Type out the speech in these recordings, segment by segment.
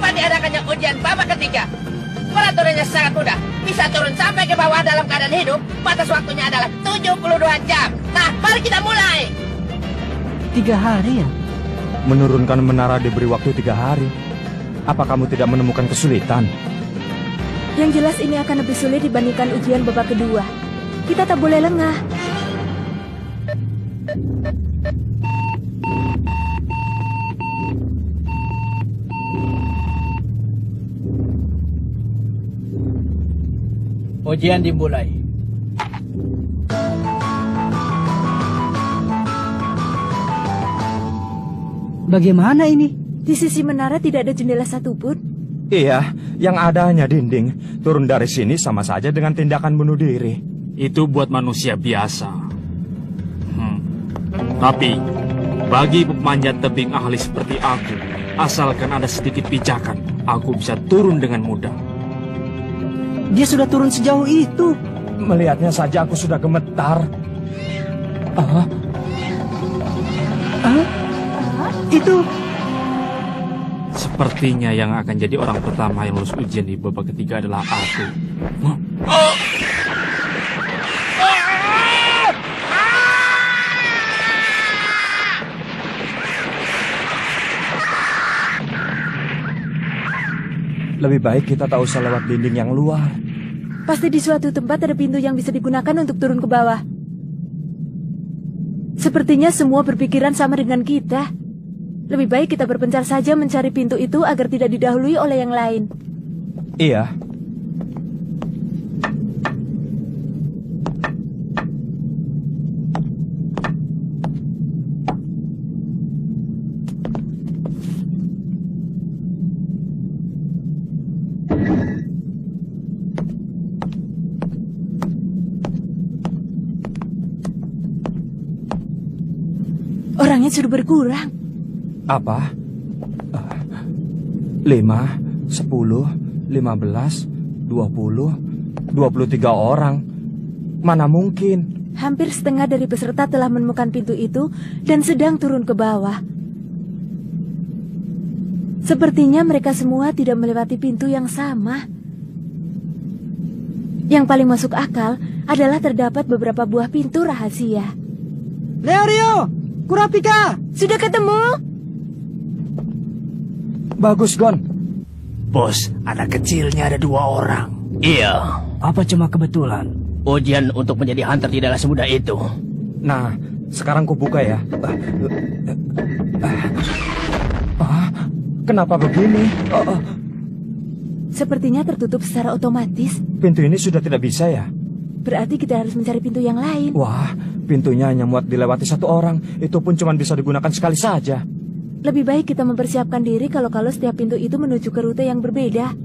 kapan diadakannya ujian babak ketiga? Peraturannya sangat mudah. Bisa turun sampai ke bawah dalam keadaan hidup. Batas waktunya adalah 72 jam. Nah, mari kita mulai. 3 hari ya? Menurunkan menara diberi waktu 3 hari. Apa kamu tidak menemukan kesulitan? Yang jelas ini akan lebih sulit dibandingkan ujian babak kedua. Kita tak boleh lengah. Ujian dimulai. Bagaimana ini? Di sisi menara tidak ada jendela satupun. Iya, yang ada hanya dinding. Turun dari sini sama saja dengan tindakan bunuh diri. Itu buat manusia biasa. Tapi, bagi pemanjat tebing ahli seperti aku, asalkan ada sedikit pijakan, aku bisa turun dengan mudah. Dia sudah turun sejauh itu. Melihatnya saja aku sudah gemetar. Itu. Sepertinya yang akan jadi orang pertama yang lulus ujian di babak ketiga adalah aku. Lebih baik kita tak usah lewat dinding yang luar. Pasti di suatu tempat ada pintu yang bisa digunakan untuk turun ke bawah. Sepertinya semua berpikiran sama dengan kita. Lebih baik kita berpencar saja mencari pintu itu agar tidak didahului oleh yang lain. Iya. Orangnya sudah berkurang. Apa? 5, 10, 15, 20, 23 orang. Mana mungkin? Hampir setengah dari peserta telah menemukan pintu itu dan sedang turun ke bawah. Sepertinya mereka semua tidak melewati pintu yang sama. Yang paling masuk akal adalah terdapat beberapa buah pintu rahasia. Leorio, Kurapika, sudah ketemu? Bagus, Gon. Bos, anak kecilnya ada 2 orang. Iya. apa cuma kebetulan? Ujian untuk menjadi hunter tidaklah semudah itu. Nah, sekarang ku buka ya. Kenapa begini? Sepertinya tertutup secara otomatis. Pintu ini sudah tidak bisa ya? Berarti kita harus mencari pintu yang lain. Wah, pintunya hanya muat dilewati 1 orang. Itu pun cuma bisa digunakan sekali saja. Lebih baik kita mempersiapkan diri kalau setiap pintu itu menuju ke rute yang berbeda.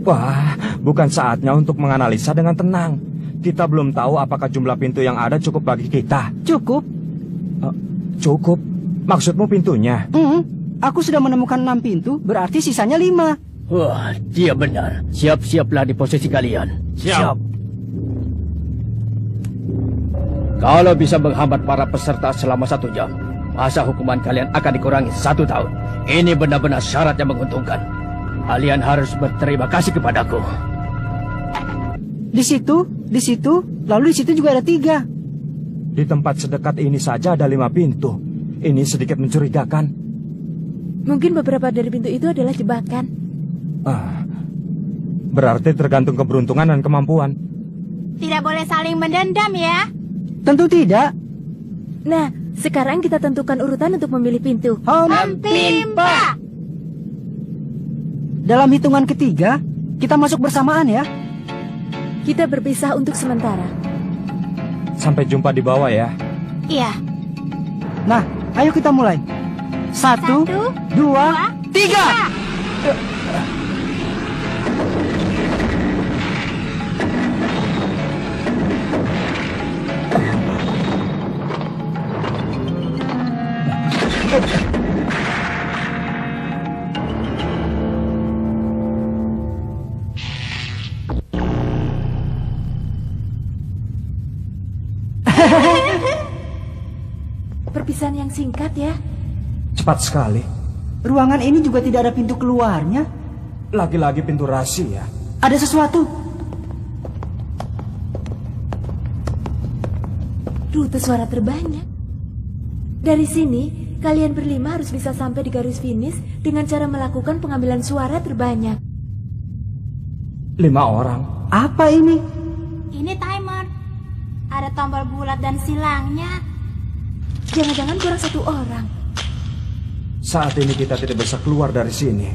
Wah, bukan saatnya untuk menganalisa dengan tenang. Kita belum tahu apakah jumlah pintu yang ada cukup bagi kita. Cukup? Cukup? Maksudmu pintunya? Aku sudah menemukan 6 pintu, berarti sisanya 5. Wah, dia benar. Siap-siaplah di posisi kalian. Siap. Kalau bisa menghambat para peserta selama 1 jam, masa hukuman kalian akan dikurangi 1 tahun. Ini benar-benar syarat yang menguntungkan. Kalian harus berterima kasih kepadaku. Di situ, lalu di situ juga ada 3. Di tempat sedekat ini saja ada 5 pintu. Ini sedikit mencurigakan. Mungkin beberapa dari pintu itu adalah jebakan. Berarti tergantung keberuntungan dan kemampuan. Tidak boleh saling mendendam ya. Tentu tidak. Nah, sekarang kita tentukan urutan untuk memilih pintu. Pimpa. Dalam hitungan ketiga, kita masuk bersamaan ya. Kita berpisah untuk sementara. Sampai jumpa di bawah ya. Iya. Nah, ayo kita mulai. 1, 2, 3. Perpisahan yang singkat ya. Cepat sekali. Ruangan ini juga tidak ada pintu keluarnya. Lagi-lagi pintu rahasia. Ada sesuatu. Rute suara terbanyak. Dari sini, kalian berlima harus bisa sampai di garis finish dengan cara melakukan pengambilan suara terbanyak. 5 orang. Apa ini? Ini timer. Ada tombol bulat dan silangnya. Jangan-jangan kurang 1 orang. Saat ini kita tidak bisa keluar dari sini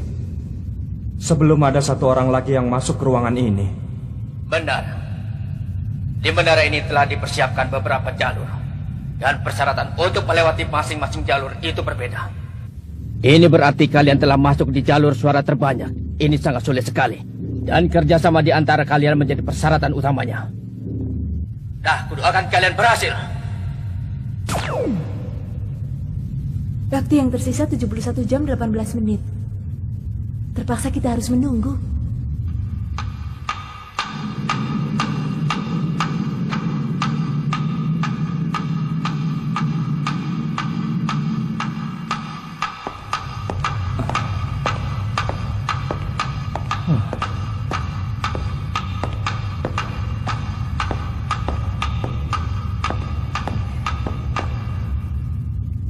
sebelum ada 1 orang lagi yang masuk ke ruangan ini. Benar. Di menara ini telah dipersiapkan beberapa jalur. Dan persyaratan untuk melewati masing-masing jalur itu berbeda. Ini berarti kalian telah masuk di jalur suara terbanyak. Ini sangat sulit sekali. Dan kerjasama di antara kalian menjadi persyaratan utamanya. Nah, kudoakan kalian berhasil. Waktu yang tersisa 71 jam 18 menit. Terpaksa kita harus menunggu.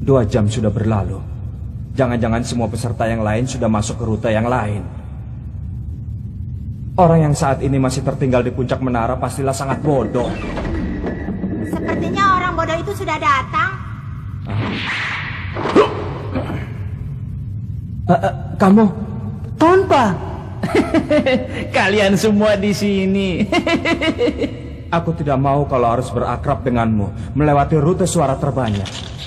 Dua jam sudah berlalu. Jangan-jangan semua peserta yang lain sudah masuk ke rute yang lain. Orang yang saat ini masih tertinggal di puncak menara pastilah sangat bodoh. Sepertinya orang bodoh itu sudah datang. Kamu? Tonpa. Kalian semua di sini. Aku tidak mau kalau harus berakrab denganmu melewati rute suara terbanyak.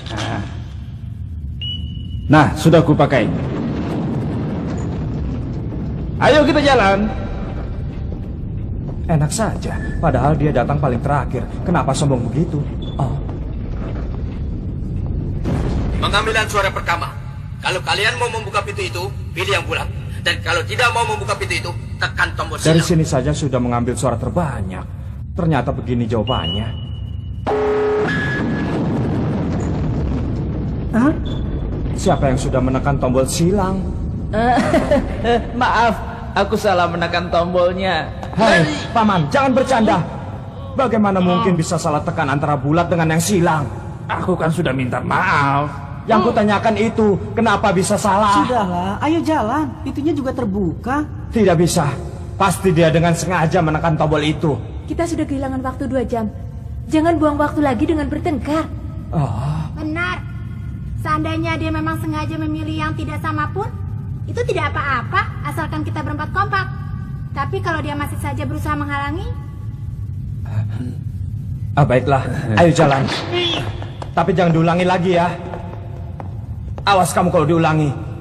Nah, sudah kupakai. Ayo kita jalan. Enak saja, padahal dia datang paling terakhir. Kenapa sombong begitu? Oh. Pengambilan suara pertama. Kalau kalian mau membuka pintu itu, pilih yang bulat. Dan kalau tidak mau membuka pintu itu, tekan tombol Dari silang. sini saja sudah mengambil suara terbanyak. Ternyata begini jawabannya. Hah? Siapa yang sudah menekan tombol silang? Maaf, aku salah menekan tombolnya. Hei, Paman, jangan bercanda. Bagaimana mungkin bisa salah tekan antara bulat dengan yang silang? Aku kan sudah minta maaf. Yang kutanyakan itu, kenapa bisa salah? Sudahlah, ayo jalan. Pintunya juga terbuka. Tidak bisa. Pasti dia dengan sengaja menekan tombol itu. Kita sudah kehilangan waktu 2 jam. Jangan buang waktu lagi dengan bertengkar. Oh, Benar. Seandainya dia memang sengaja memilih yang tidak sama pun, itu tidak apa-apa asalkan kita berempat kompak. Tapi kalau dia masih saja berusaha menghalangi, baiklah. Ayo jalan. Tapi jangan diulangi lagi ya. Awas kamu kalau diulangi.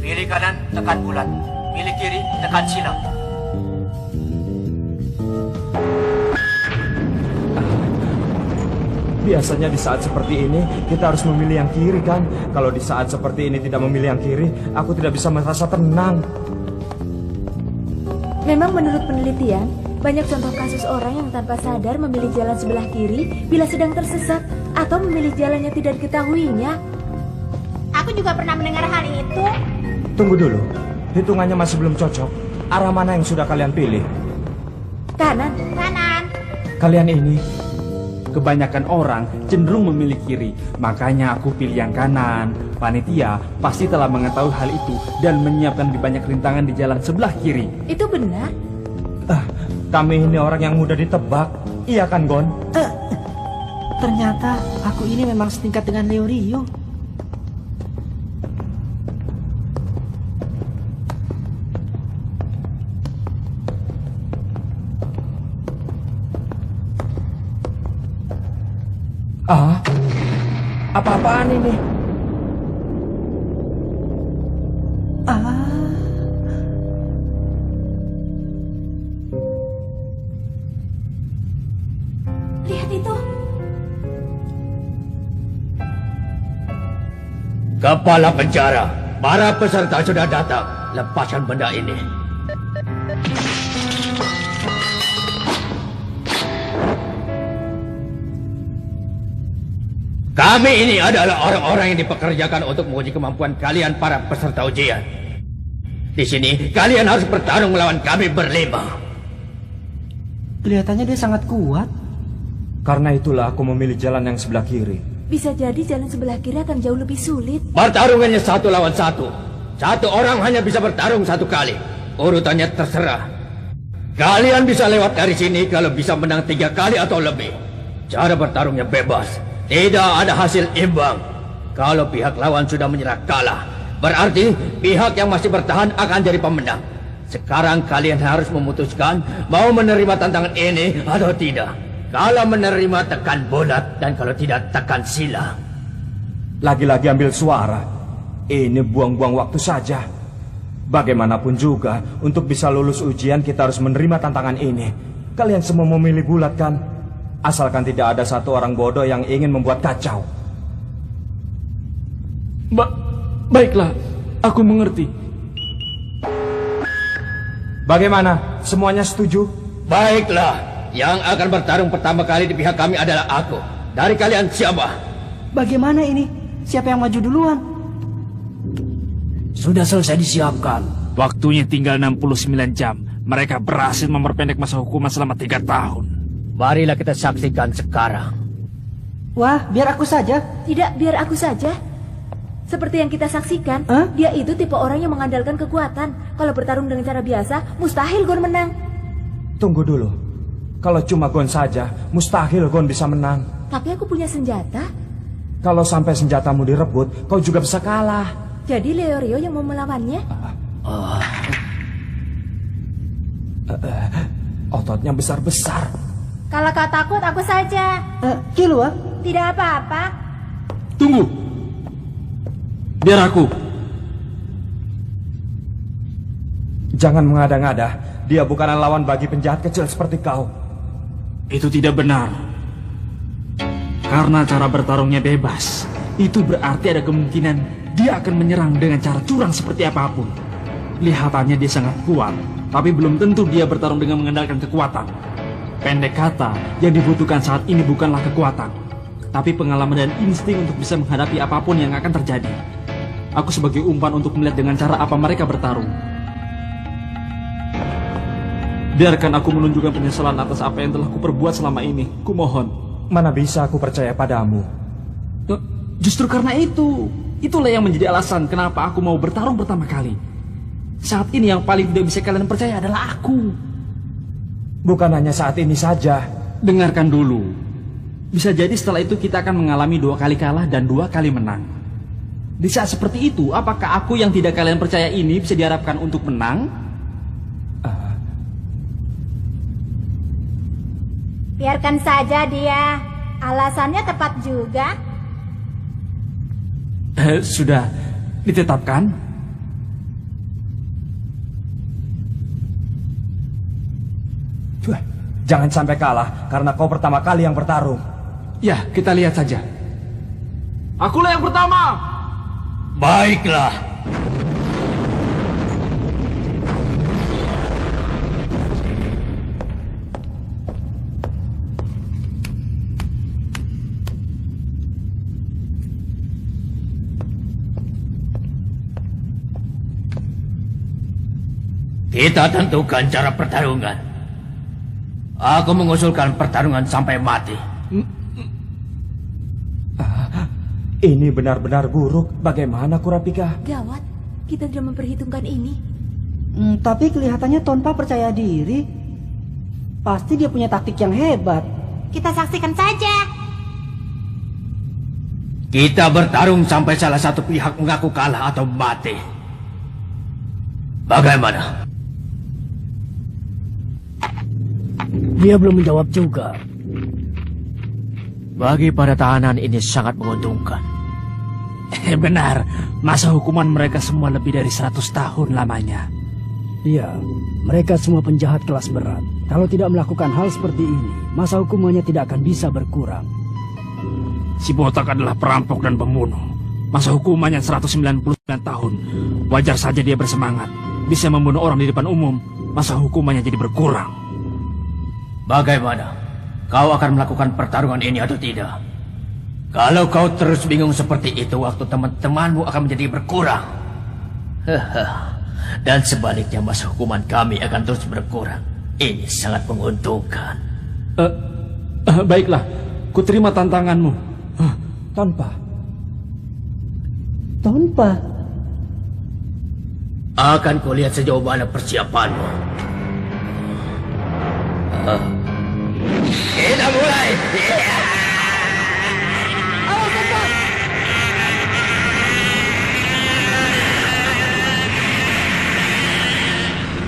Pilih kanan, tekan bulat. Pilih kiri, tekan silang. Biasanya di saat seperti ini kita harus memilih yang kiri kan? Kalau di saat seperti ini tidak memilih yang kiri, aku tidak bisa merasa tenang. Memang menurut penelitian, banyak contoh kasus orang yang tanpa sadar memilih jalan sebelah kiri bila sedang tersesat atau memilih jalan yang tidak diketahuinya. aku juga pernah mendengar hal itu. Tunggu dulu, hitungannya masih belum cocok. Arah mana yang sudah kalian pilih? Kanan. Kanan. Kalian ini kebanyakan orang cenderung memilih kiri, makanya aku pilih yang kanan. Panitia pasti telah mengetahui hal itu dan menyiapkan di banyak rintangan di jalan sebelah kiri. Itu benar. Kami ini orang yang mudah ditebak. Iya kan, Gon? Ternyata aku ini memang setingkat dengan Leo Rio. Apa-apaan ini? Lihat itu. Kepala penjara, Para peserta sudah datang. Lepaskan benda ini. Kami ini adalah orang-orang yang dipekerjakan untuk menguji kemampuan kalian para peserta ujian. Di sini, kalian harus bertarung melawan kami berlima. Kelihatannya dia sangat kuat. Karena itulah aku memilih jalan yang sebelah kiri. Bisa jadi jalan sebelah kiri akan jauh lebih sulit. Pertarungannya 1 lawan 1. 1 orang hanya bisa bertarung 1 kali. Urutannya terserah. Kalian bisa lewat dari sini kalau bisa menang 3 kali atau lebih. Cara bertarungnya bebas. Tidak ada hasil imbang. Kalau pihak lawan sudah menyerah kalah, berarti pihak yang masih bertahan akan jadi pemenang. Sekarang kalian harus memutuskan mau menerima tantangan ini atau tidak. Kalau menerima tekan bulat dan kalau tidak tekan sila. Lagi-lagi ambil suara. Ini buang-buang waktu saja. Bagaimanapun juga, untuk bisa lulus ujian kita harus menerima tantangan ini. Kalian semua memilih bulat kan? Asalkan tidak ada satu orang bodoh yang ingin membuat kacau. Baiklah, aku mengerti. Bagaimana? Semuanya setuju? Baiklah, yang akan bertarung pertama kali di pihak kami adalah aku. Dari kalian siapa? Bagaimana ini? Siapa yang maju duluan? Sudah selesai disiapkan. Waktunya tinggal 69 jam. Mereka berhasil memperpendek masa hukuman selama 3 tahun. Marilah kita saksikan sekarang. Wah, biar aku saja. Tidak, biar aku saja. Seperti yang kita saksikan, Hah? dia itu tipe orang yang mengandalkan kekuatan. Kalau bertarung dengan cara biasa, mustahil Gon menang. Tunggu dulu. Kalau cuma Gon saja, mustahil Gon bisa menang. Tapi aku punya senjata. Kalau sampai senjatamu direbut, kau juga bisa kalah. Jadi Leorio yang mau melawannya? Ototnya besar-besar. Kalau kau takut, aku saja. Killua? Tidak apa-apa. Tunggu. Biar aku. Jangan mengada-ngada. Dia bukanlah lawan bagi penjahat kecil seperti kau. Itu tidak benar. Karena cara bertarungnya bebas. Itu berarti ada kemungkinan dia akan menyerang dengan cara curang seperti apapun. Kelihatannya dia sangat kuat, tapi belum tentu dia bertarung dengan mengandalkan kekuatan. Pendek kata, yang dibutuhkan saat ini bukanlah kekuatan, tapi pengalaman dan insting untuk bisa menghadapi apapun yang akan terjadi. Aku sebagai umpan untuk melihat dengan cara apa mereka bertarung. Biarkan aku menunjukkan penyesalan atas apa yang telah kuperbuat selama ini. Kumohon. Mana bisa aku percaya padamu? Justru karena itu. Itulah yang menjadi alasan kenapa aku mau bertarung pertama kali. Saat ini yang paling tidak bisa kalian percaya adalah aku. Bukan hanya saat ini saja. Dengarkan dulu. Bisa jadi setelah itu kita akan mengalami 2 kali kalah dan 2 kali menang. Di saat seperti itu, apakah aku yang tidak kalian percaya ini bisa diharapkan untuk menang? Biarkan saja dia. Alasannya tepat juga. Sudah ditetapkan? Jangan sampai kalah karena kau pertama kali yang bertarung. Ya, kita lihat saja. Akulah yang pertama. Baiklah. Kita tentukan cara pertarungan. Aku mengusulkan pertarungan sampai mati. Ini benar-benar buruk. Bagaimana Kurapika? Gawat, kita tidak memperhitungkan ini. Tapi kelihatannya Tonpa percaya diri. Pasti dia punya taktik yang hebat. Kita saksikan saja. Kita bertarung sampai salah satu pihak mengaku kalah atau mati. Bagaimana? Dia belum menjawab juga. Bagi para tahanan ini sangat menguntungkan. Benar, masa hukuman mereka semua lebih dari 100 tahun lamanya. Iya, mereka semua penjahat kelas berat. Kalau tidak melakukan hal seperti ini, masa hukumannya tidak akan bisa berkurang. Si botak adalah perampok dan pembunuh. Masa hukumannya 199 tahun. Wajar saja dia bersemangat. Bisa membunuh orang di depan umum. Masa hukumannya jadi berkurang. Bagaimana? Kau akan melakukan pertarungan ini atau tidak? Kalau kau terus bingung seperti itu, waktu teman-temanmu akan menjadi berkurang. Dan sebaliknya masa hukuman kami akan terus berkurang. Ini sangat menguntungkan. Baiklah, ku terima tantanganmu. Tonpa. Tonpa. Akan kulihat sejauh mana persiapanmu. Kita mulai.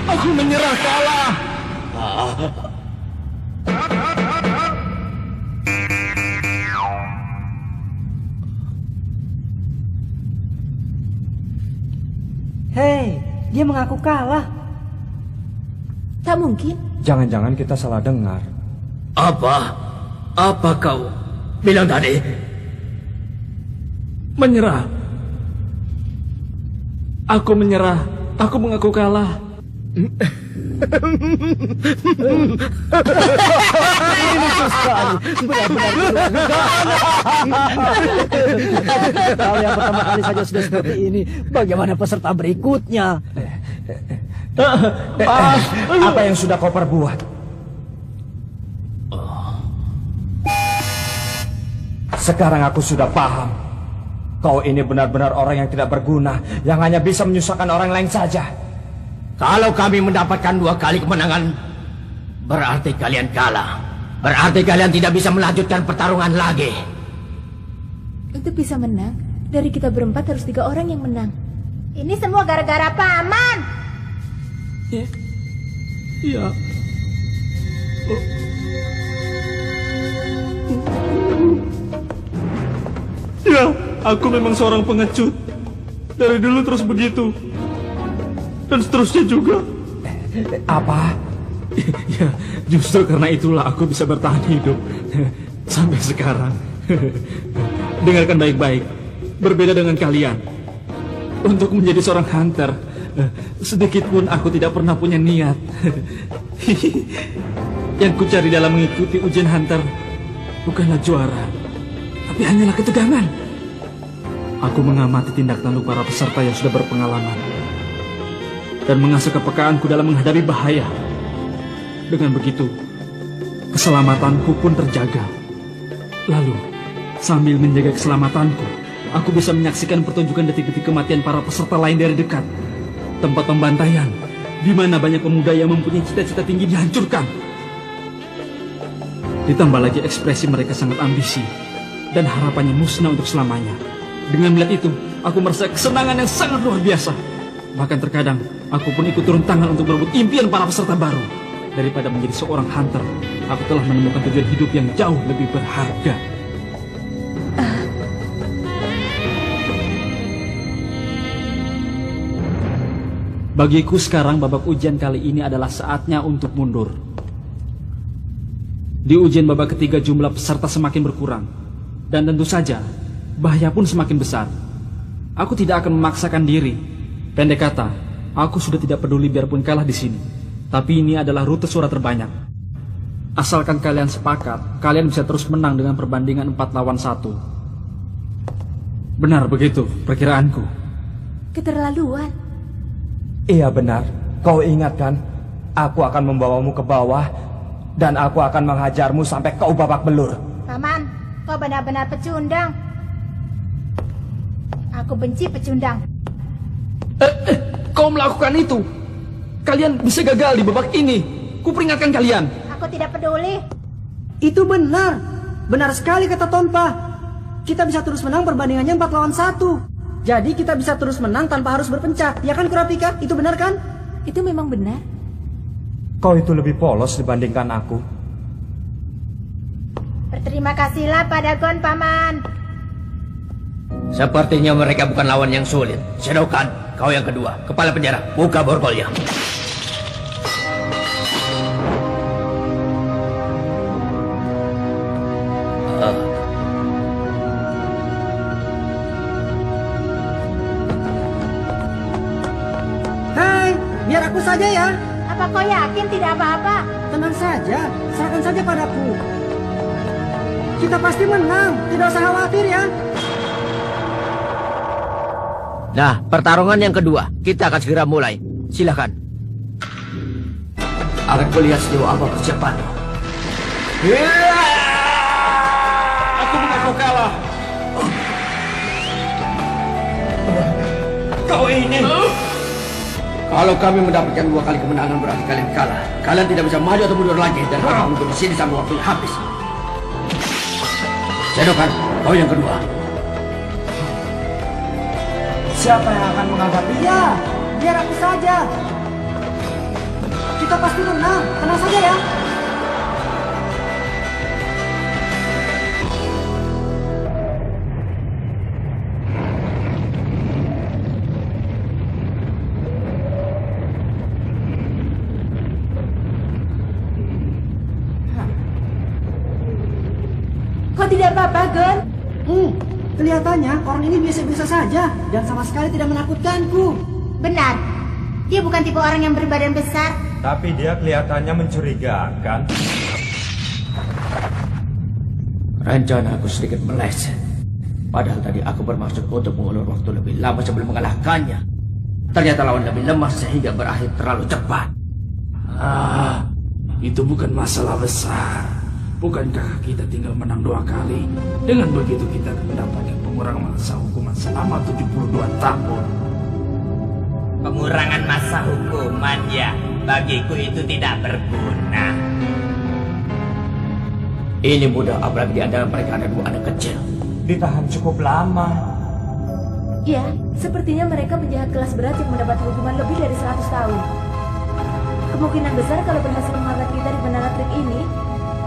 Aku menyerah kalah. Hei, dia mengaku kalah. Tak mungkin. Jangan-jangan kita salah dengar. Apa? Apa kau bilang tadi? Menyerah. Aku menyerah. Aku mengaku kalah. Kalau yang pertama kali saja sudah seperti ini, bagaimana peserta berikutnya? Apa yang sudah kau perbuat? Sekarang aku sudah paham. Kau ini benar-benar orang yang tidak berguna, yang hanya bisa menyusahkan orang lain saja. Kalau kami mendapatkan 2 kali kemenangan, berarti kalian kalah. Berarti kalian tidak bisa melanjutkan pertarungan lagi. Untuk bisa menang, dari kita berempat harus 3 orang yang menang. Ini semua gara-gara Paman. Iya. Ya, aku memang seorang pengecut. Dari dulu terus begitu. Dan seterusnya juga. Apa? Ya, justru karena itulah aku bisa bertahan hidup sampai sekarang. Dengarkan baik-baik. Berbeda dengan kalian. Untuk menjadi seorang hunter, sedikit pun aku tidak pernah punya niat. Yang ku cari dalam mengikuti ujian hunter bukanlah juara, tapi hanyalah ketegangan. Aku mengamati tindak tanduk para peserta yang sudah berpengalaman dan mengasah kepekaanku dalam menghadapi bahaya. Dengan begitu, keselamatanku pun terjaga. Lalu, sambil menjaga keselamatanku, aku bisa menyaksikan pertunjukan detik-detik kematian para peserta lain dari dekat. Tempat pembantaian, di mana banyak pemuda yang mempunyai cita-cita tinggi dihancurkan. Ditambah lagi ekspresi mereka sangat ambisi, dan harapannya musnah untuk selamanya. Dengan melihat itu, aku merasa kesenangan yang sangat luar biasa. Bahkan terkadang, aku pun ikut turun tangan untuk merebut impian para peserta baru. Daripada menjadi seorang hunter, aku telah menemukan tujuan hidup yang jauh lebih berharga. Bagiku sekarang babak ujian kali ini adalah saatnya untuk mundur. Di ujian babak ketiga jumlah peserta semakin berkurang. Dan tentu saja, bahaya pun semakin besar. Aku tidak akan memaksakan diri. Pendek kata, aku sudah tidak peduli biarpun kalah di sini. Tapi ini adalah rute suara terbanyak. Asalkan kalian sepakat, kalian bisa terus menang dengan perbandingan 4 lawan 1. Benar begitu perkiraanku. Keterlaluan. Iya benar. Kau ingat kan? Aku akan membawamu ke bawah dan aku akan menghajarmu sampai kau babak belur. Paman, kau benar-benar pecundang. Aku benci pecundang. Kau melakukan itu. Kalian bisa gagal di babak ini. Kuperingatkan kalian. Aku tidak peduli. Itu benar. Benar sekali kata Tonpa. Kita bisa terus menang perbandingannya 4 lawan 1. Jadi kita bisa terus menang tanpa harus berpencak. Ya kan Kurapika? Itu benar kan? Itu memang benar. Kau itu lebih polos dibandingkan aku. Berterima kasihlah pada Gon, Paman. Sepertinya mereka bukan lawan yang sulit. Shadowkan, kau yang kedua. Kepala penjara, buka borgolnya. aku saja ya. Apa kau yakin tidak apa-apa? Tenang saja, serahkan saja padaku. Kita pasti menang, tidak usah khawatir ya. Nah, pertarungan yang kedua, kita akan segera mulai. Silakan. Akan kulihat sejauh apa persiapanmu. Aku mengaku kalah. Kau ini. Kalau kami mendapatkan 2 kali kemenangan berarti kalian kalah. Kalian tidak bisa maju atau mundur lagi dan akan menunggu di sini sampai waktunya habis. Sendokan, kau yang kedua. Siapa yang akan mengangkat dia? Biar aku saja. Kita pasti menang, tenang saja ya. Kau tidak apa-apa, Gon? Kelihatannya orang ini biasa-biasa saja dan sama sekali tidak menakutkanku. Benar. Dia bukan tipe orang yang berbadan besar. Tapi dia kelihatannya mencurigakan. Rencana aku sedikit meleset. Padahal tadi aku bermaksud untuk mengulur waktu lebih lama sebelum mengalahkannya. Ternyata lawan lebih lemah sehingga berakhir terlalu cepat. Itu bukan masalah besar. Bukankah kita tinggal menang 2 kali? Dengan begitu kita akan mendapatkan pengurangan masa hukuman selama 72 tahun. Pengurangan masa hukuman ya, bagiku itu tidak berguna. Ini mudah, apalagi di antara mereka ada 2 anak kecil. Ditahan cukup lama. Ya, sepertinya mereka penjahat kelas berat yang mendapat hukuman lebih dari 100 tahun. Kemungkinan besar kalau berhasil menghambat kita di menara trik ini,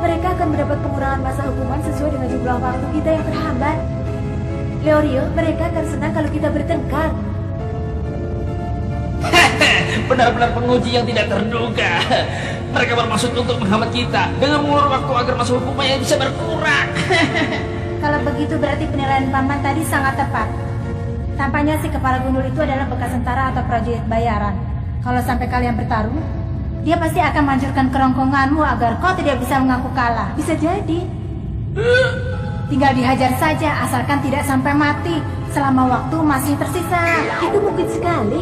mereka akan mendapat pengurangan masa hukuman sesuai dengan jumlah waktu kita yang terhambat. Leorio, mereka akan senang kalau kita bertengkar. Benar-benar penguji yang tidak terduga. Mereka bermaksud untuk menghambat kita dengan mengulur waktu agar masa hukumannya bisa berkurang. Kalau begitu berarti penilaian Paman tadi sangat tepat. Tampaknya si kepala gundul itu adalah bekas tentara atau prajurit bayaran. Kalau sampai kalian bertarung, dia pasti akan menghancurkan kerongkonganmu agar kau tidak bisa mengaku kalah. Bisa jadi. Tinggal dihajar saja asalkan tidak sampai mati selama waktu masih tersisa. Itu mungkin sekali.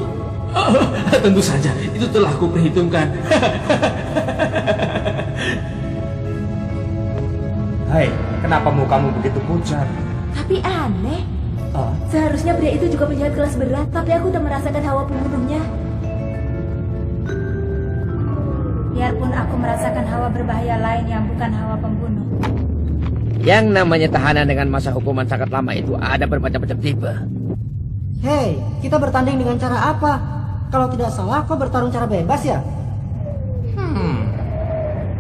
Tentu saja, itu telah aku perhitungkan. Hai, kenapa mukamu begitu pucat? Tapi aneh. Seharusnya pria itu juga penjahat kelas berat, tapi aku udah merasakan hawa pembunuhnya. Biarpun aku merasakan hawa berbahaya lain yang bukan hawa pembunuh. Yang namanya tahanan dengan masa hukuman sangat lama itu ada bermacam-macam tipe. Hei, kita bertanding dengan cara apa? Kalau tidak salah, kau bertarung cara bebas ya?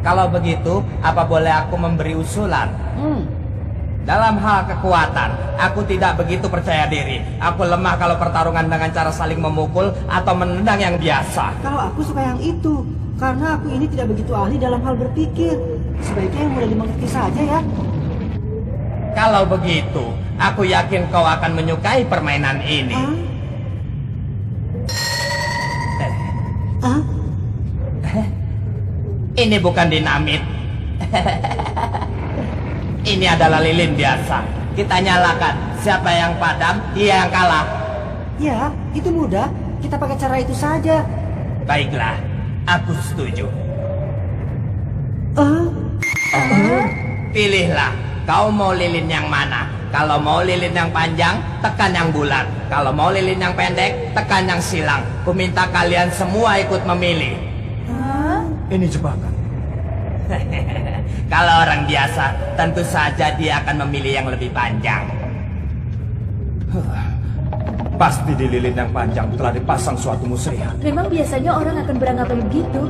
Kalau begitu, apa boleh aku memberi usulan? Dalam hal kekuatan, aku tidak begitu percaya diri. Aku lemah kalau pertarungan dengan cara saling memukul atau menendang yang biasa. Kalau aku suka yang itu, karena aku ini tidak begitu ahli dalam hal berpikir. Sebaiknya yang mudah dimengerti saja ya. Kalau begitu, aku yakin kau akan menyukai permainan ini. Ini bukan dinamit. Ini adalah lilin biasa. Kita nyalakan. Siapa yang padam, dia yang kalah. Ya, itu mudah. Kita pakai cara itu saja. Baiklah, aku setuju. Pilihlah, kau mau lilin yang mana? Kalau mau lilin yang panjang, tekan yang bulat. Kalau mau lilin yang pendek, tekan yang silang. Ku minta kalian semua ikut memilih. Ini jebakan. Kalau orang biasa, tentu saja dia akan memilih yang lebih panjang. Pasti di lilin yang panjang telah dipasang suatu muslihat. Memang biasanya orang akan beranggapan begitu.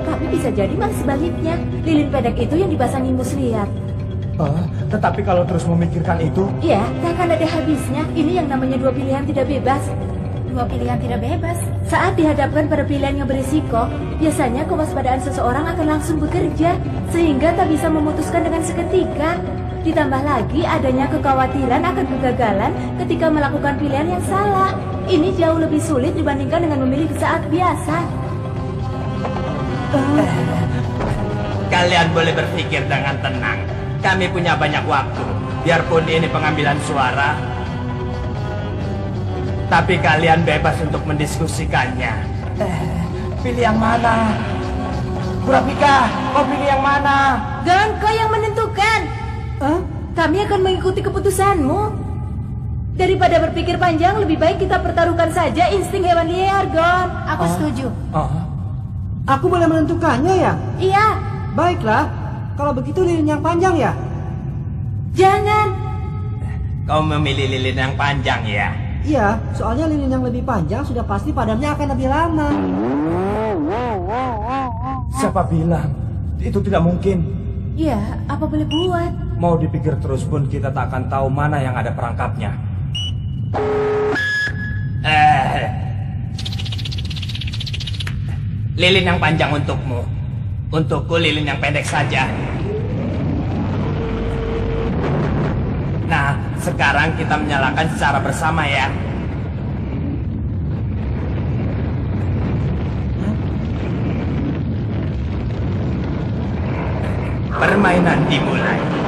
Tapi bisa jadi malah sebaliknya. Lilin pendek itu yang dipasangi muslihat. Tetapi kalau terus memikirkan itu... Ya, tak akan ada habisnya. Ini yang namanya 2 pilihan tidak bebas. 2 pilihan tidak bebas? Saat dihadapkan pada pilihan yang berisiko, biasanya kewaspadaan seseorang akan langsung bekerja, sehingga tak bisa memutuskan dengan seketika. Ditambah lagi adanya kekhawatiran akan kegagalan ketika melakukan pilihan yang salah. Ini jauh lebih sulit dibandingkan dengan memilih saat biasa. Kalian boleh berpikir dengan tenang. Kami punya banyak waktu. Biarpun ini pengambilan suara, tapi kalian bebas untuk mendiskusikannya. Pilih yang mana? Kurapika, kau pilih yang mana? Gon, kau yang menentukan. Kami akan mengikuti keputusanmu. Daripada berpikir panjang, lebih baik kita pertaruhkan saja insting hewan liar, Gon. Aku setuju. Aku boleh menentukannya ya? Iya. Baiklah, kalau begitu lilin yang panjang ya? Jangan. Kau memilih lilin yang panjang ya? Iya, soalnya lilin yang lebih panjang sudah pasti padamnya akan lebih lama. Siapa bilang? Itu tidak mungkin. Ya, apa boleh buat? Mau dipikir terus pun kita tak akan tahu mana yang ada perangkapnya. Lilin yang panjang untukmu. Untukku lilin yang pendek saja. Nah, sekarang kita menyalakan secara bersama ya. Permainan dimulai.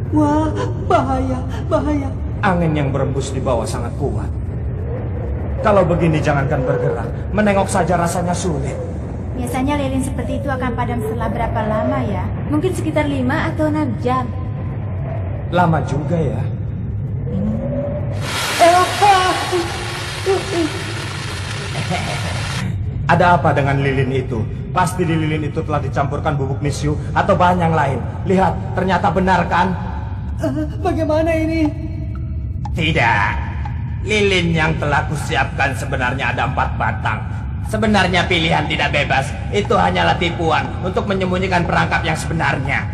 Wah, bahaya. Angin yang berembus di bawah sangat kuat. Kalau begini jangankan bergerak, menengok saja rasanya sulit. Biasanya lilin seperti itu akan padam setelah berapa lama ya? Mungkin sekitar 5 atau 6 jam. Lama juga ya. Ada apa dengan lilin itu? Pasti di lilin itu telah dicampurkan bubuk misyu atau bahan yang lain. Lihat, ternyata benar kan? Bagaimana ini? Tidak. Lilin yang telah kusiapkan sebenarnya ada 4 batang. Sebenarnya pilihan tidak bebas. Itu hanyalah tipuan untuk menyembunyikan perangkap yang sebenarnya.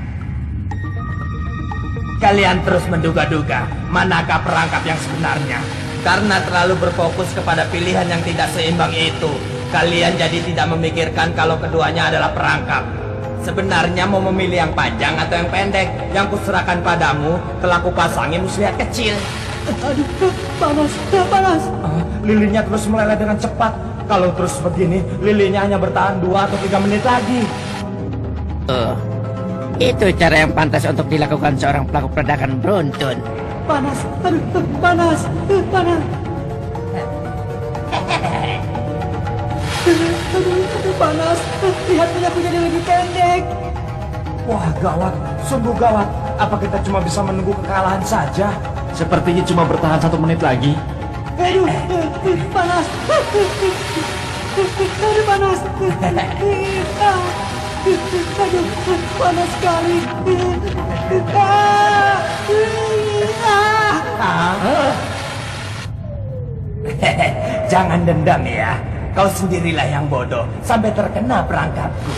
Kalian terus menduga-duga manakah perangkap yang sebenarnya. Karena terlalu berfokus kepada pilihan yang tidak seimbang itu, kalian jadi tidak memikirkan kalau keduanya adalah perangkap. Sebenarnya mau memilih yang panjang atau yang pendek. Yang kuserahkan padamu telah kupasangi muslihat kecil. Aduh, panas. Lilinnya terus meleleh dengan cepat. Kalau terus begini, lilinnya hanya bertahan 2 atau 3 menit lagi. Itu cara yang pantas untuk dilakukan seorang pelaku perdagangan beruntun. Panas. Panas. Lihat punyaku jadi lebih pendek. Wah, gawat. Sungguh gawat. Apa kita cuma bisa menunggu kekalahan saja? Sepertinya cuma bertahan 1 menit lagi. Aduh, panas. Panas. Aduh, panas sekali. Jangan dendam ya. Kau sendirilah yang bodoh sampai terkena perangkapku.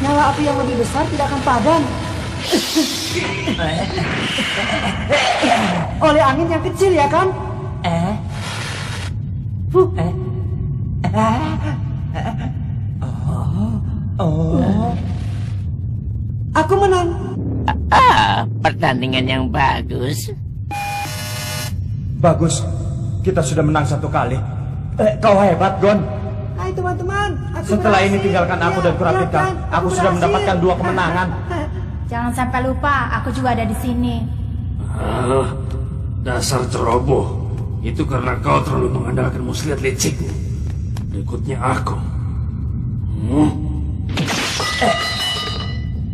Nyala api yang lebih besar tidak akan padam. Oleh angin yang kecil ya kan? Aku menang. Pertandingan yang bagus. Bagus. Kita sudah menang 1 kali. Kau hebat, Gon. Hai teman-teman. Setelah ini tinggalkan aku dan Kurapika. Aku sudah mendapatkan 2 kemenangan. Jangan sampai lupa, aku juga ada di sini. Dasar ceroboh. Itu karena kau terlalu mengandalkan muslihat licikmu. Berikutnya aku.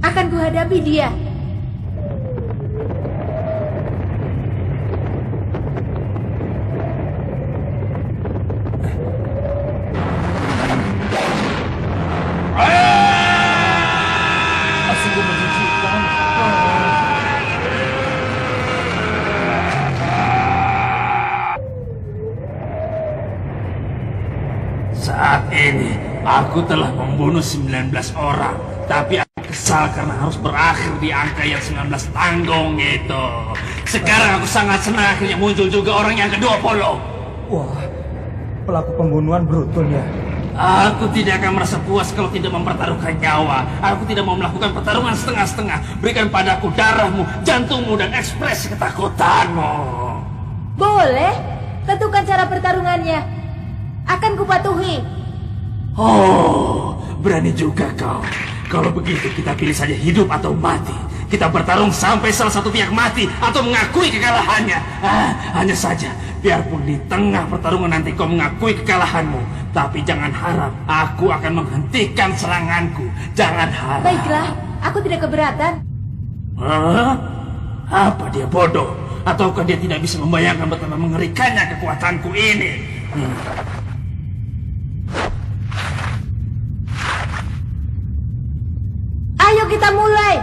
Akan kuhadapi dia. Sungguh menjijikkan. Saat ini aku telah membunuh 19 orang, tapi aku kesal karena harus berakhir di angka yang 19 tanggung itu. Sekarang aku sangat senang akhirnya muncul juga orang yang ke-20. Wah, pelaku pembunuhan brutal ya. Aku tidak akan merasa puas kalau tidak mempertaruhkan nyawa. Aku tidak mau melakukan pertarungan setengah-setengah. Berikan padaku darahmu, jantungmu, dan ekspresi ketakutanmu. Boleh, tentukan cara pertarungannya. Akan kupatuhi. Oh, berani juga kau. Kalau begitu kita pilih saja hidup atau mati. Kita bertarung sampai salah satu pihak mati atau mengakui kekalahannya. Hanya saja, biarpun di tengah pertarungan nanti kau mengakui kekalahanmu, tapi jangan harap aku akan menghentikan seranganku. Jangan harap. Baiklah, aku tidak keberatan. Apa dia bodoh? Ataukah dia tidak bisa membayangkan betapa mengerikannya kekuatanku ini? Ayo kita mulai.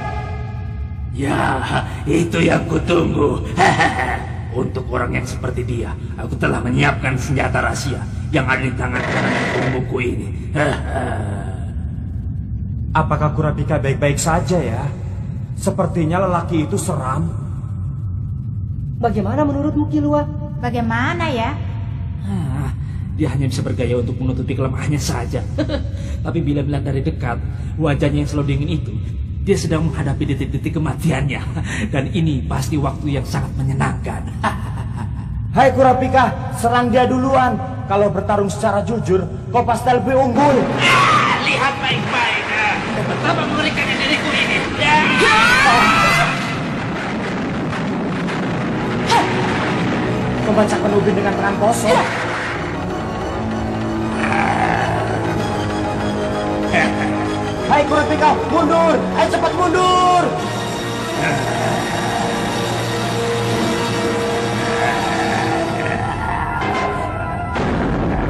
Ya, itu yang kutunggu. Untuk orang yang seperti dia, aku telah menyiapkan senjata rahasia yang ada di tangan kanan punggungku ini. Apakah Kurapika baik-baik saja ya? Sepertinya lelaki itu seram. Bagaimana menurutmu, Kilua? Bagaimana ya? Dia hanya bisa bergaya untuk menutupi kelemahannya saja. Tapi bila melihat dari dekat, wajahnya yang selalu dingin itu, dia sedang menghadapi detik-detik kematiannya. Dan ini pasti waktu yang sangat menyenangkan. Hai Kurapika, serang dia duluan. Kalau bertarung secara jujur, kau pasti lebih unggul. Lihat baik-baik. Betapa mengerikannya diriku ini. Membacakan ubin dengan tangan kosong. Hai Kurapika, mundur! Ayo cepat mundur!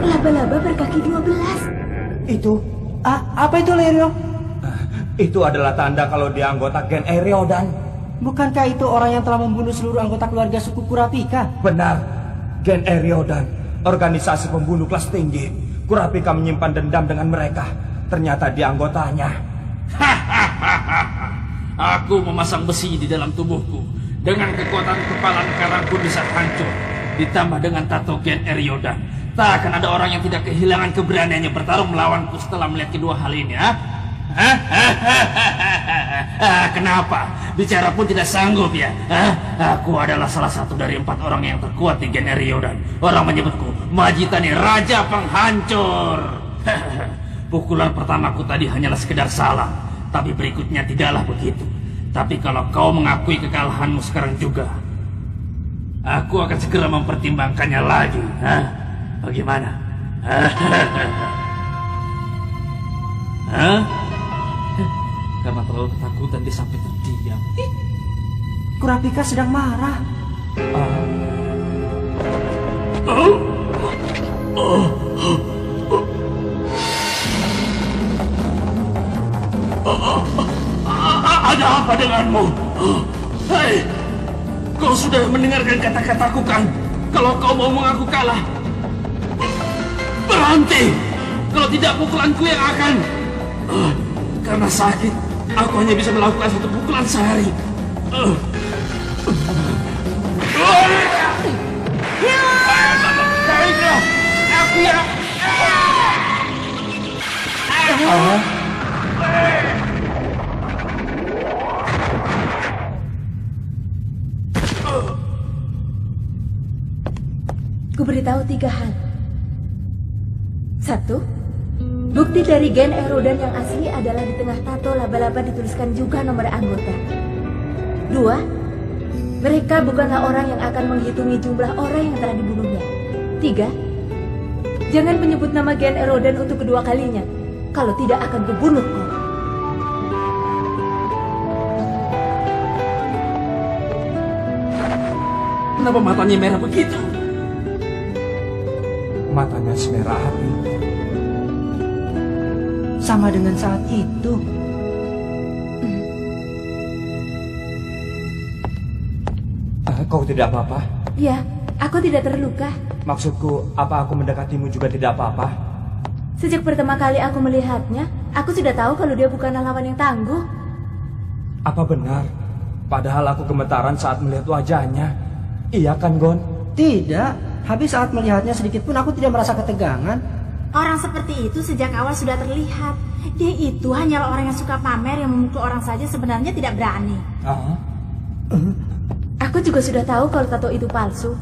Laba-laba berkaki 12. Itu? Apa itu, Lerio? Itu adalah tanda kalau dia anggota Gen Eriodan. Bukankah itu orang yang telah membunuh seluruh anggota keluarga suku Kurapika? Benar, Gen Eriodan, organisasi pembunuh kelas tinggi. Kurapika menyimpan dendam dengan mereka. Ternyata dia anggotanya. Aku memasang besi di dalam tubuhku. Dengan kekuatan kepalan karangku bisa hancur. Ditambah dengan tato Gen Eriodan. Tak akan ada orang yang tidak kehilangan keberaniannya bertarung melawanku setelah melihat kedua hal ini. Kenapa? Bicara pun tidak sanggup ya? Aku adalah salah satu dari 4 orang yang terkuat di Gen Eriodan. Orang menyebutku Majitani Raja Penghancur. Pukulan pertamaku tadi hanyalah sekedar salah, tapi berikutnya tidaklah begitu. Tapi kalau kau mengakui kekalahanmu sekarang juga, aku akan segera mempertimbangkannya lagi. Bagaimana? Karena terlalu ketakutan dia sampai terdiam. Kurapika sedang marah. Ada apa denganmu? Hei, kau sudah mendengarkan kata-kataku kan? Kalau kau mau mengaku kalah, berhenti. Kalau tidak, pukulanku yang akan. Karena sakit, aku hanya bisa melakukan 1 pukulan sehari. Baiklah, aku yang. Kuberitahu 3 hal. 1. Bukti dari Gen Eriodan yang asli adalah di tengah tato laba-laba dituliskan juga nomor anggota. 2. Mereka bukanlah orang yang akan menghitungi jumlah orang yang telah dibunuhnya. 3. Jangan menyebut nama Gen Eriodan untuk kedua kalinya. Kalau tidak akan kubunuh kau. Kenapa matanya merah begitu? Matanya semerah api. Sama dengan saat itu. Kau tidak apa-apa? Ya, aku tidak terluka. Maksudku, apa aku mendekatimu juga tidak apa-apa? Sejak pertama kali aku melihatnya, aku sudah tahu kalau dia bukanlah lawan yang tangguh. Apa benar? Padahal aku gemetaran saat melihat wajahnya. Iya kan, Gon? Tidak, habis saat melihatnya sedikit pun aku tidak merasa ketegangan. Orang seperti itu sejak awal sudah terlihat. Dia itu hanyalah orang yang suka pamer, yang memukul orang saja sebenarnya tidak berani. Aku juga sudah tahu kalau tato itu palsu.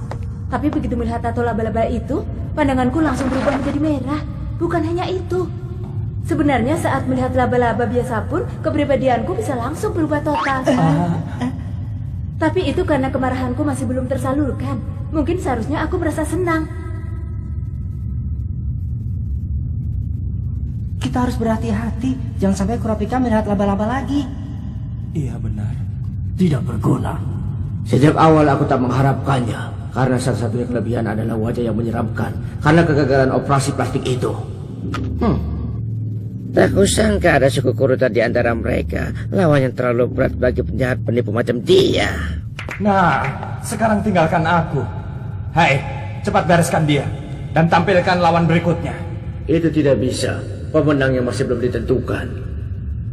Tapi begitu melihat tato laba-laba itu, pandanganku langsung berubah menjadi merah. Bukan hanya itu. Sebenarnya saat melihat laba-laba biasa pun, kepribadianku bisa langsung berubah total. Tapi itu karena kemarahanku masih belum tersalurkan. Mungkin seharusnya aku merasa senang. Kita harus berhati-hati, jangan sampai Kurapika melihat laba-laba lagi. Iya benar. Tidak berguna. Sejak awal aku tak mengharapkannya, karena salah satunya kelebihan adalah wajah yang menyeramkan karena kegagalan operasi plastik itu. Tak kusangka ada suku kurutan di antara mereka. Lawan yang terlalu berat bagi penjahat penipu macam dia. Nah, sekarang tinggalkan aku. Hai, cepat bereskan dia dan tampilkan lawan berikutnya. Itu tidak bisa. Pemenangnya masih belum ditentukan.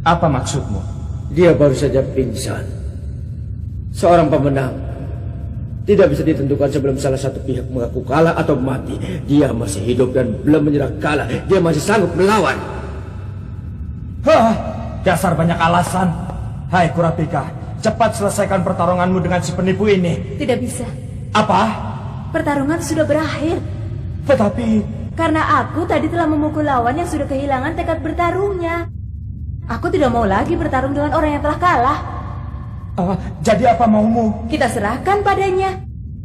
Apa maksudmu? Dia baru saja pingsan. Seorang pemenang tidak bisa ditentukan sebelum salah satu pihak mengaku kalah atau mati. Dia masih hidup dan belum menyerah kalah. Dia masih sanggup melawan. Hah, dasar banyak alasan. Hai Kurapika, cepat selesaikan pertarunganmu dengan si penipu ini. Tidak bisa. Apa? Pertarungan sudah berakhir. Tetapi... Karena aku tadi telah memukul lawan yang sudah kehilangan tekad bertarungnya. Aku tidak mau lagi bertarung dengan orang yang telah kalah. Jadi apa maumu? Kita serahkan padanya.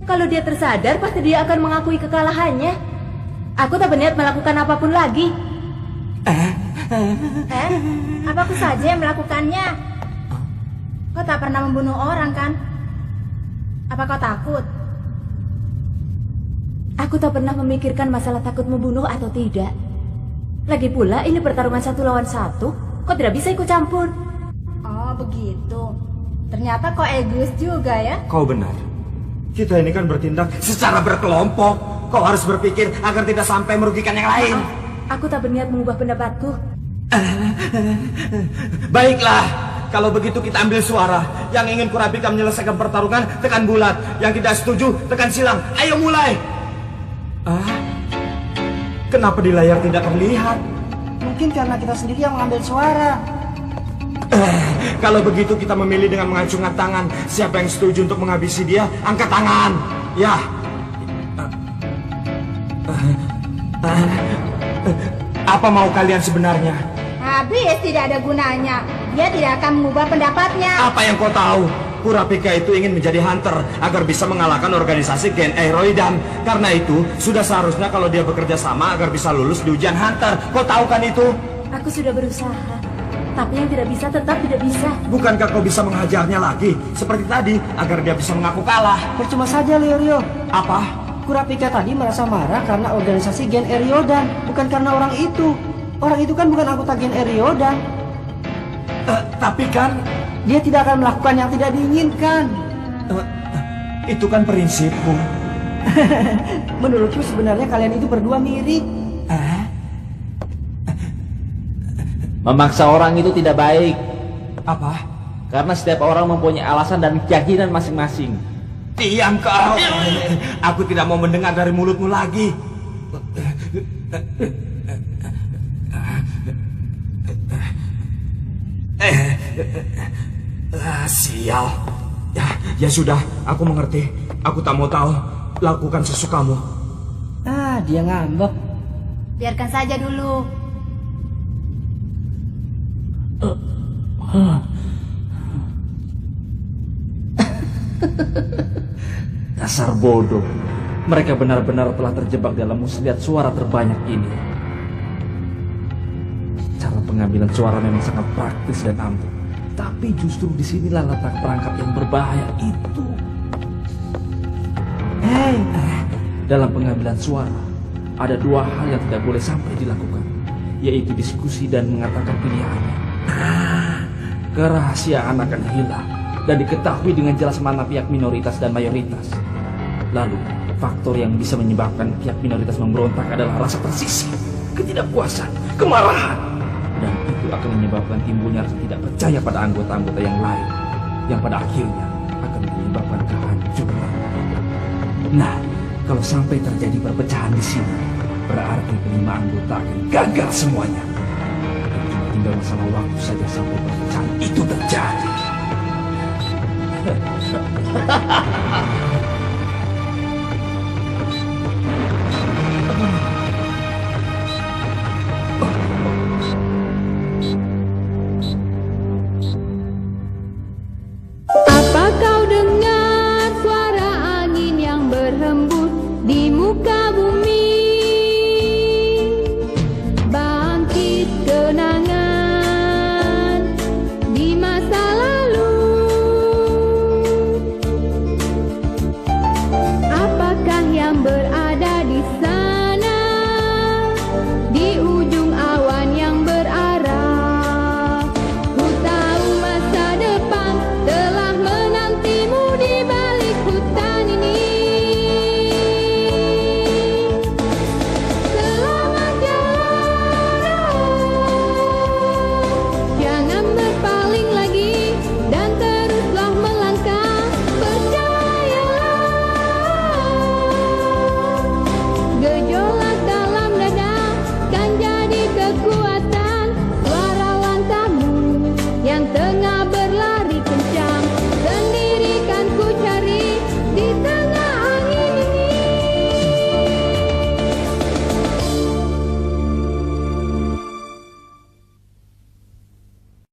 Kalau dia tersadar, pasti dia akan mengakui kekalahannya. Aku tak berniat melakukan apapun lagi. Apa aku saja yang melakukannya? Kau tak pernah membunuh orang kan? Apa kau takut? Aku tak pernah memikirkan masalah takut membunuh atau tidak. Lagi pula ini pertarungan 1 lawan 1. Kau tidak bisa ikut campur. Oh begitu. Ternyata kau egois juga ya. Kau benar. Kita ini kan bertindak secara berkelompok. Kau harus berpikir agar tidak sampai merugikan yang lain. Aku tak berniat mengubah pendapatku. Baiklah, kalau begitu kita ambil suara. Yang ingin Kurapika menyelesaikan pertarungan, tekan bulat. Yang tidak setuju, tekan silang. Ayo mulai. Kenapa di layar tidak terlihat? Mungkin karena kita sendiri yang mengambil suara. Kalau begitu kita memilih dengan mengacungkan tangan. Siapa yang setuju untuk menghabisi dia, angkat tangan. Ya. Apa mau kalian sebenarnya? Habis tidak ada gunanya. Dia tidak akan mengubah pendapatnya. Apa yang kau tahu? Kurapika itu ingin menjadi hunter agar bisa mengalahkan organisasi Gen Eroidan. Karena itu, sudah seharusnya kalau dia bekerja sama agar bisa lulus di ujian hunter. Kau tahu kan itu? Aku sudah berusaha. Tapi yang tidak bisa tetap tidak bisa. Bukankah kau bisa menghajarnya lagi? Seperti tadi, agar dia bisa mengaku kalah. Percuma saja, Leorio. Apa? Kurapika tadi merasa marah karena organisasi Gen Eriodan, bukan karena orang itu. Orang itu kan bukan anggota Gen Eriodan. Tapi kan... Dia tidak akan melakukan yang tidak diinginkan. Itu kan prinsipku. Menurutku sebenarnya kalian itu berdua mirip. Memaksa orang itu tidak baik. Apa? Karena setiap orang mempunyai alasan dan keyakinan masing-masing. Diam kau. Aku tidak mau mendengar dari mulutmu lagi. Sial. Ya sudah, aku mengerti. Aku tak mau tahu. Lakukan sesukamu. Dia ngambek. Biarkan saja dulu. Dasar bodoh. Mereka benar-benar telah terjebak dalam muslihat suara terbanyak ini. Cara pengambilan suara memang sangat praktis dan ampuh. Tapi justru disinilah letak perangkap yang berbahaya itu. Dalam pengambilan suara, ada 2 hal yang tidak boleh sampai dilakukan, yaitu diskusi dan mengatakan pilihannya. Kerahasiaan akan hilang dan diketahui dengan jelas mana pihak minoritas dan mayoritas. Lalu, faktor yang bisa menyebabkan pihak minoritas memberontak adalah rasa tersisih, ketidakpuasan, kemarahan. Dan itu akan menyebabkan timbulnya rasa tidak percaya pada anggota-anggota yang lain, yang pada akhirnya akan menyebabkan kehancuran. Nah, kalau sampai terjadi perpecahan di sini, berarti 5 anggota akan gagal semuanya. Dan cuma tinggal masalah waktu saja sampai perpecahan itu terjadi.